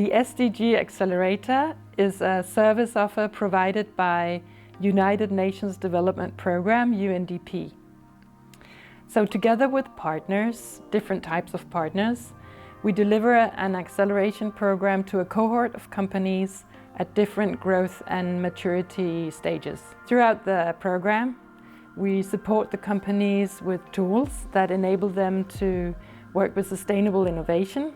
The SDG Accelerator is a service offer provided by United Nations Development Programme, UNDP. So together with partners, different types of partners, we deliver an acceleration program to a cohort of companies at different growth and maturity stages. Throughout the program, we support the companies with tools that enable them to work with sustainable innovation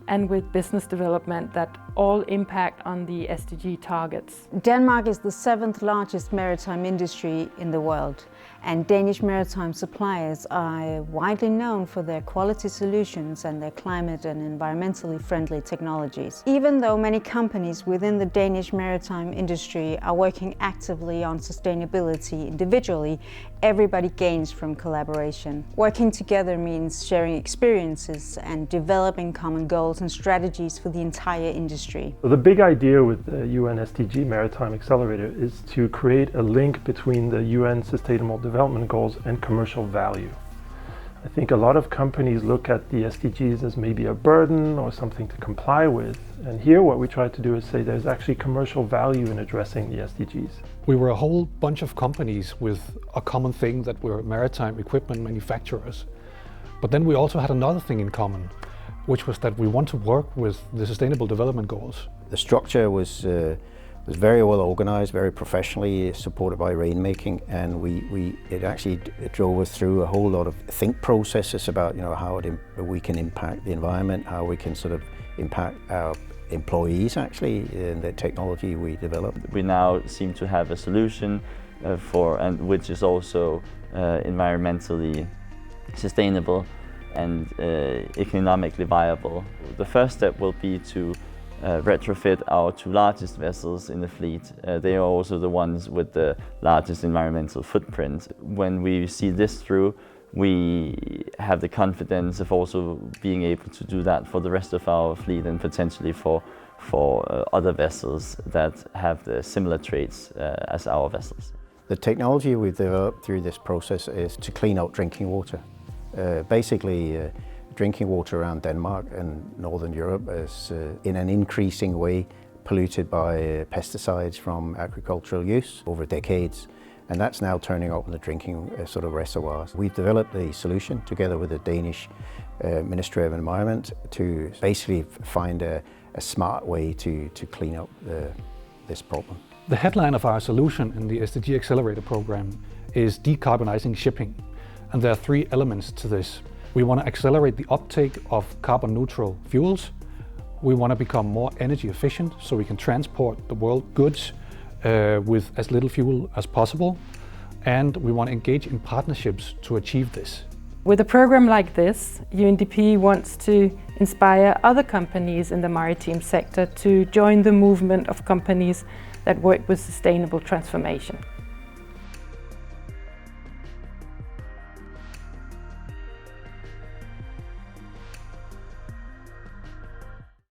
and with business development that all impact on the SDG targets. Denmark is the 7th largest maritime industry in the world, and Danish maritime suppliers are widely known for their quality solutions and their climate and environmentally friendly technologies. Even though many companies within the Danish maritime industry are working actively on sustainability individually, everybody gains from collaboration. Working together means sharing experiences and developing common goals and strategies for the entire industry. The big idea with the UN SDG Maritime Accelerator is to create a link between the UN Sustainable Development Goals and commercial value. I think a lot of companies look at the SDGs as maybe a burden or something to comply with. And here what we try to do is say there's actually commercial value in addressing the SDGs. We were a whole bunch of companies with a common thing that we're maritime equipment manufacturers. But then we also had another thing in common, which was that we want to work with the Sustainable Development Goals. The structure was very well organized, very professionally supported by rainmaking, and it drove us through a whole lot of think processes about how we can impact the environment, how we can sort of impact our employees actually in the technology we develop. We now seem to have a solution which is also environmentally sustainable and economically viable. The first step will be to retrofit our 2 largest vessels in the fleet. They are also the ones with the largest environmental footprint. When we see this through, we have the confidence of also being able to do that for the rest of our fleet and potentially for other vessels that have the similar traits as our vessels. The technology we've developed through this process is to clean out drinking water. Basically, drinking water around Denmark and Northern Europe is in an increasing way polluted by pesticides from agricultural use over decades, and that's now turning up in the drinking sort of reservoirs. We've developed a solution together with the Danish Ministry of Environment to basically find a smart way to clean up this problem. The headline of our solution in the SDG Accelerator program is decarbonizing shipping, and there are 3 elements to this. We want to accelerate the uptake of carbon neutral fuels. We want to become more energy efficient so we can transport the world goods with as little fuel as possible. And we want to engage in partnerships to achieve this. With a program like this, UNDP wants to inspire other companies in the maritime sector to join the movement of companies that work with sustainable transformation.